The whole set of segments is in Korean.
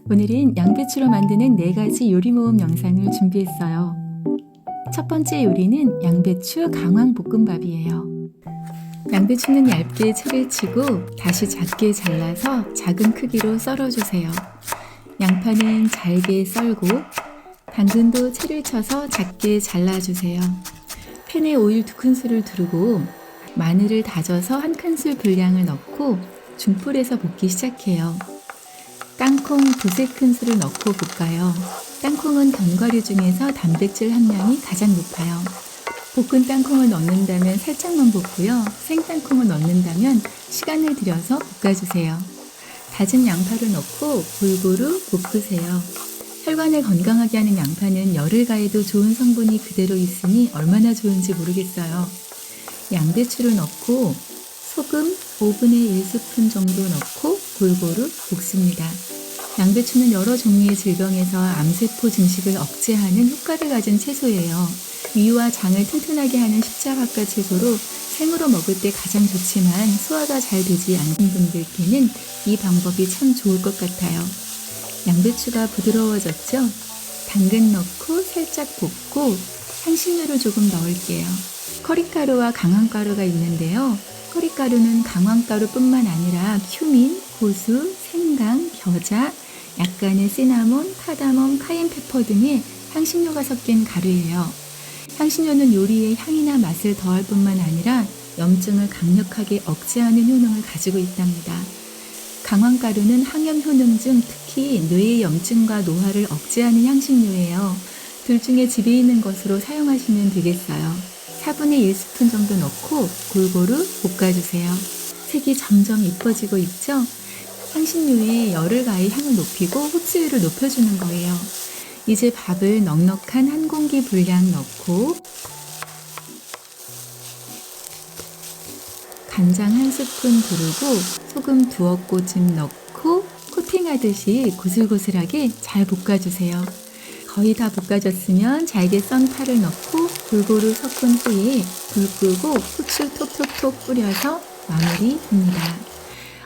오늘은 양배추로 만드는 4가지 요리 모음 영상을 준비했어요. 첫 번째 요리는 양배추 강황볶음밥이에요. 양배추는 얇게 채를 치고 다시 작게 잘라서 작은 크기로 썰어주세요. 양파는 잘게 썰고 당근도 채를 쳐서 작게 잘라주세요. 팬에 오일 2큰술을 두르고 마늘을 다져서 1큰술 분량을 넣고 중불에서 볶기 시작해요. 땅콩 2-3큰술을 넣고 볶아요. 땅콩은 견과류 중에서 단백질 함량이 가장 높아요. 볶은 땅콩을 넣는다면 살짝만 볶고요. 생땅콩을 넣는다면 시간을 들여서 볶아주세요. 다진 양파를 넣고 골고루 볶으세요. 혈관을 건강하게 하는 양파는 열을 가해도 좋은 성분이 그대로 있으니 얼마나 좋은지 모르겠어요. 양배추를 넣고 소금 5분의 1스푼 정도 넣고 골고루 볶습니다. 양배추는 여러 종류의 질병에서 암세포 증식을 억제하는 효과를 가진 채소예요. 위와 장을 튼튼하게 하는 십자박과 채소로 생으로 먹을 때 가장 좋지만 소화가 잘 되지 않는 분들께는 이 방법이 참 좋을 것 같아요. 양배추가 부드러워졌죠? 당근 넣고 살짝 볶고 향신료를 조금 넣을게요. 커리가루와 강황가루가 있는데요. 커리가루는 강황가루뿐만 아니라 큐민, 고수, 생강, 겨자, 약간의 시나몬, 카다몬, 카옌페퍼 등의 향신료가 섞인 가루예요. 향신료는 요리의 향이나 맛을 더할 뿐만 아니라 염증을 강력하게 억제하는 효능을 가지고 있답니다. 강황가루는 항염 효능 중 특히 뇌의 염증과 노화를 억제하는 향신료예요. 둘 중에 집에 있는 것으로 사용하시면 되겠어요. 4분의 1스푼 정도 넣고 골고루 볶아주세요. 색이 점점 이뻐지고 있죠? 향신료에 열을 가해 향을 높이고 흡수율을 높여주는 거예요. 이제 밥을 넉넉한 1공기 분량 넣고 간장 1스푼 두르고 소금 2큰술 넣고 코팅하듯이 고슬고슬하게 잘 볶아주세요. 거의 다 볶아졌으면 잘게 썬 파를 넣고 골고루 섞은 후에 불 끄고 후추 톡톡톡 뿌려서 마무리입니다.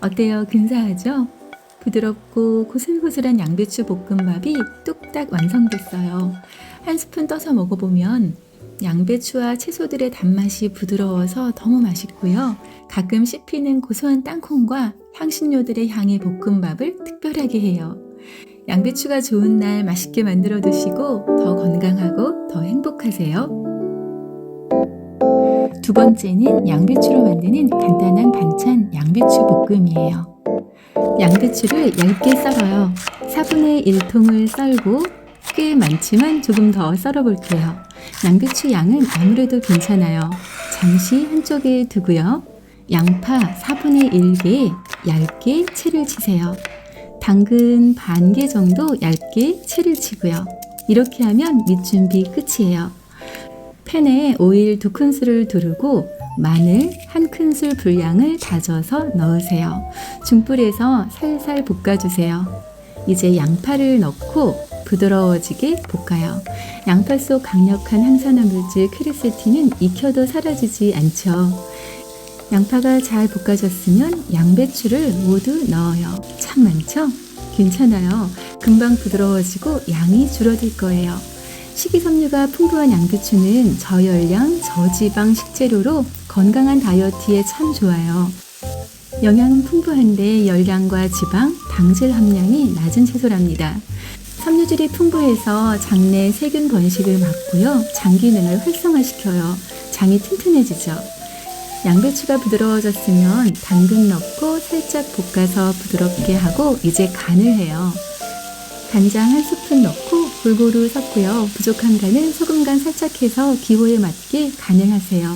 어때요? 근사하죠? 부드럽고 고슬고슬한 양배추 볶음밥이 뚝딱 완성됐어요. 1스푼 떠서 먹어보면 양배추와 채소들의 단맛이 부드러워서 너무 맛있고요. 가끔 씹히는 고소한 땅콩과 향신료들의 향이 볶음밥을 특별하게 해요. 양배추가 좋은 날 맛있게 만들어 드시고 더 건강하고 더 행복하세요. 두 번째는 양배추로 만드는 간단한 반찬 양배추 볶음이에요. 양배추를 얇게 썰어요. 4분의 1통을 썰고 꽤 많지만 조금 더 썰어 볼게요. 양배추 양은 아무래도 괜찮아요. 잠시 한쪽에 두고요. 양파 4분의 1개 얇게 채를 치세요. 당근 반 개 정도 얇게 채를 치고요. 이렇게 하면 밑준비 끝이에요. 팬에 오일 2큰술을 두르고 마늘 1큰술 분량을 다져서 넣으세요. 중불에서 살살 볶아주세요. 이제 양파를 넣고 부드러워지게 볶아요. 양파 속 강력한 항산화 물질 퀴르세틴은 익혀도 사라지지 않죠. 양파가 잘 볶아졌으면 양배추를 모두 넣어요. 참 많죠? 괜찮아요. 금방 부드러워지고 양이 줄어들 거예요. 식이섬유가 풍부한 양배추는 저열량, 저지방 식재료로 건강한 다이어트에 참 좋아요. 영양은 풍부한데 열량과 지방, 당질 함량이 낮은 채소랍니다. 섬유질이 풍부해서 장내 세균 번식을 막고요. 장 기능을 활성화시켜요. 장이 튼튼해지죠. 양배추가 부드러워졌으면 당근 넣고 살짝 볶아서 부드럽게 하고 이제 간을 해요. 간장 1스푼 넣고 골고루 섞고요. 부족한 간은 소금간 살짝 해서 기호에 맞게 간을 하세요.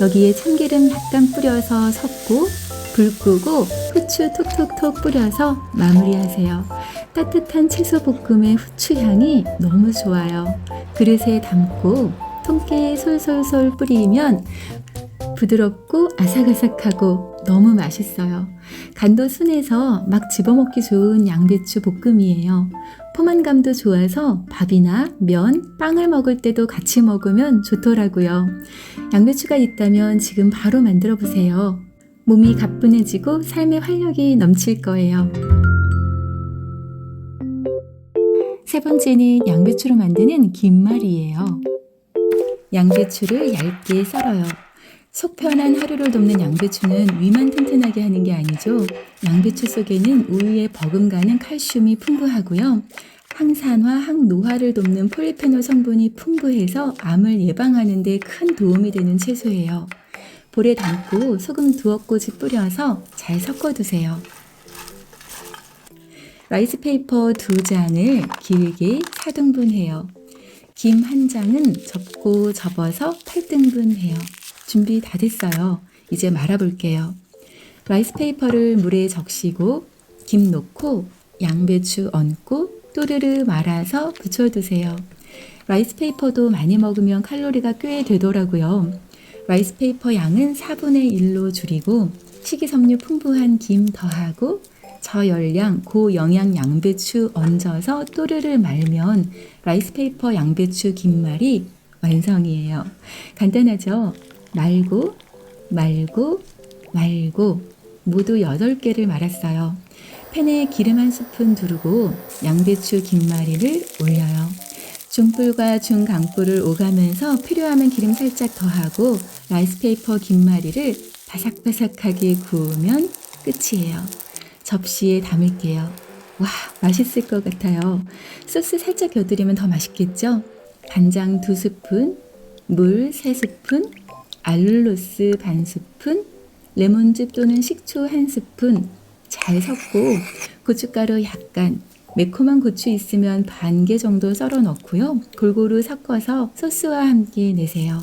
여기에 참기름 약간 뿌려서 섞고 불 끄고 후추 톡톡톡 뿌려서 마무리하세요. 따뜻한 채소 볶음의 후추 향이 너무 좋아요. 그릇에 담고 통깨에 솔솔솔 뿌리면 부드럽고 아삭아삭하고 너무 맛있어요. 간도 순해서 막 집어먹기 좋은 양배추 볶음이에요. 포만감도 좋아서 밥이나 면, 빵을 먹을 때도 같이 먹으면 좋더라고요. 양배추가 있다면 지금 바로 만들어 보세요. 몸이 가뿐해지고 삶의 활력이 넘칠 거예요. 세 번째는 양배추로 만드는 김말이에요. 양배추를 얇게 썰어요. 속 편한 하루를 돕는 양배추는 위만 튼튼하게 하는 게 아니죠. 양배추 속에는 우유에 버금가는 칼슘이 풍부하고요. 항산화, 항노화를 돕는 폴리페놀 성분이 풍부해서 암을 예방하는 데 큰 도움이 되는 채소예요. 볼에 담고 소금 2엇꽂이 뿌려서 잘 섞어두세요. 라이스페이퍼 2장을 길게 4등분해요. 김 1장은 접고 접어서 8등분해요. 준비 다 됐어요. 이제 말아볼게요. 라이스페이퍼를 물에 적시고 김 넣고 양배추 얹고 또르르 말아서 부쳐두세요. 라이스페이퍼도 많이 먹으면 칼로리가 꽤 되더라고요. 라이스페이퍼 양은 4분의 1로 줄이고 식이섬유 풍부한 김 더하고 저열량 고영양 양배추 얹어서 또르르 말면 라이스페이퍼 양배추 김말이 완성이에요. 간단하죠? 말고 모두 8개를 말았어요. 팬에 기름 1스푼 두르고 양배추 김말이를 올려요. 중불과 중강불을 오가면서 필요하면 기름 살짝 더하고 라이스페이퍼 김말이를 바삭바삭하게 구우면 끝이에요. 접시에 담을게요. 와, 맛있을 것 같아요. 소스 살짝 곁들이면 더 맛있겠죠? 간장 2스푼, 물 3스푼, 알룰로스 반 스푼, 레몬즙 또는 식초 1스푼 잘 섞고 고춧가루 약간, 매콤한 고추 있으면 반 개 정도 썰어 넣고요. 골고루 섞어서 소스와 함께 내세요.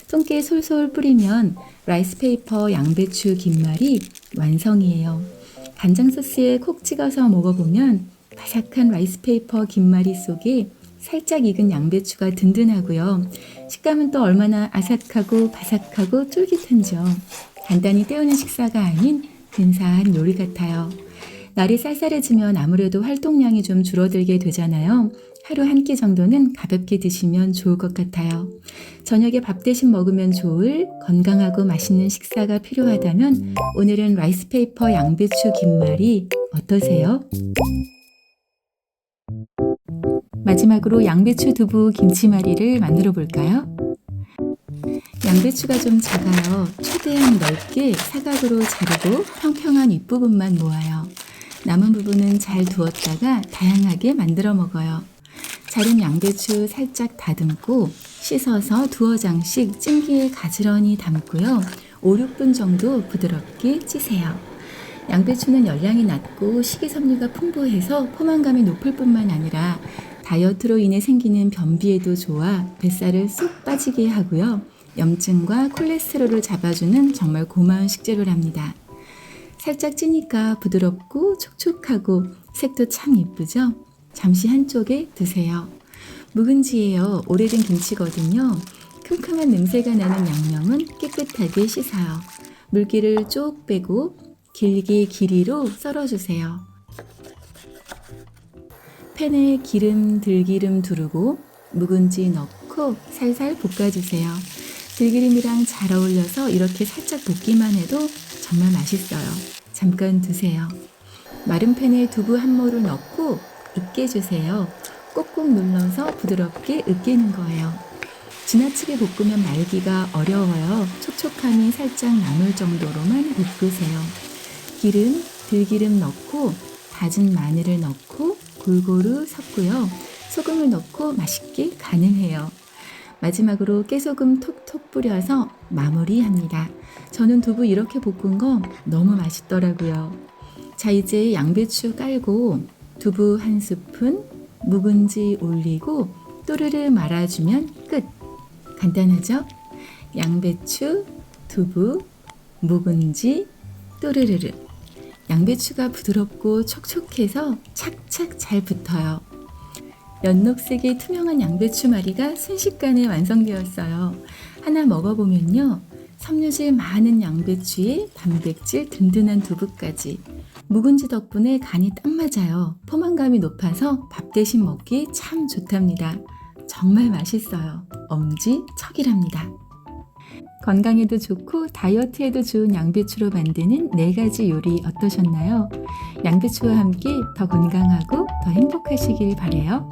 손기에 솔솔 뿌리면 라이스페이퍼 양배추 김말이 완성이에요. 간장 소스에 콕 찍어서 먹어보면 바삭한 라이스페이퍼 김말이 속에 살짝 익은 양배추가 든든하고요. 식감은 또 얼마나 아삭하고 바삭하고 쫄깃한지요. 간단히 때우는 식사가 아닌 근사한 요리 같아요. 날이 쌀쌀해지면 아무래도 활동량이 좀 줄어들게 되잖아요. 하루 한 끼 정도는 가볍게 드시면 좋을 것 같아요. 저녁에 밥 대신 먹으면 좋을 건강하고 맛있는 식사가 필요하다면 오늘은 라이스페이퍼 양배추 김말이 어떠세요? 마지막으로 양배추 두부 김치말이를 만들어 볼까요? 양배추가 좀 작아요. 최대한 넓게 사각으로 자르고 평평한 윗부분만 모아요. 남은 부분은 잘 두었다가 다양하게 만들어 먹어요. 자른 양배추 살짝 다듬고 씻어서 2어장씩 찜기에 가지런히 담고요. 5, 6분 정도 부드럽게 찌세요. 양배추는 열량이 낮고 식이섬유가 풍부해서 포만감이 높을 뿐만 아니라 다이어트로 인해 생기는 변비에도 좋아 뱃살을 쏙 빠지게 하고요. 염증과 콜레스테롤을 잡아주는 정말 고마운 식재료랍니다. 살짝 찌니까 부드럽고 촉촉하고 색도 참 예쁘죠? 잠시 한쪽에 두세요. 묵은지예요. 오래된 김치거든요. 큼큼한 냄새가 나는 양념은 깨끗하게 씻어요. 물기를 쭉 빼고 길게 길이로 썰어주세요. 팬에 기름, 들기름 두르고 묵은지 넣고 살살 볶아주세요. 들기름이랑 잘 어울려서 이렇게 살짝 볶기만 해도 정말 맛있어요. 잠깐 두세요. 마른 팬에 두부 한 모를 넣고 으깨주세요. 꼭꼭 눌러서 부드럽게 으깨는 거예요. 지나치게 볶으면 말기가 어려워요. 촉촉함이 살짝 남을 정도로만 볶으세요. 기름, 들기름 넣고 다진 마늘을 넣고 골고루 섞고요. 소금을 넣고 맛있게 간을 해요. 마지막으로 깨소금 톡톡 뿌려서 마무리합니다. 저는 두부 이렇게 볶은 거 너무 맛있더라고요. 자, 이제 양배추 깔고 두부 1스푼, 묵은지 올리고 또르르 말아주면 끝. 간단하죠? 양배추, 두부, 묵은지, 또르르르. 양배추가 부드럽고 촉촉해서 착착 잘 붙어요. 연녹색의 투명한 양배추 말이가 순식간에 완성되었어요. 하나 먹어보면요. 섬유질 많은 양배추에 단백질 든든한 두부까지. 묵은지 덕분에 간이 딱 맞아요. 포만감이 높아서 밥 대신 먹기 참 좋답니다. 정말 맛있어요. 엄지척이랍니다. 건강에도 좋고 다이어트에도 좋은 양배추로 만드는 4가지 요리 어떠셨나요? 양배추와 함께 더 건강하고 더 행복하시길 바래요.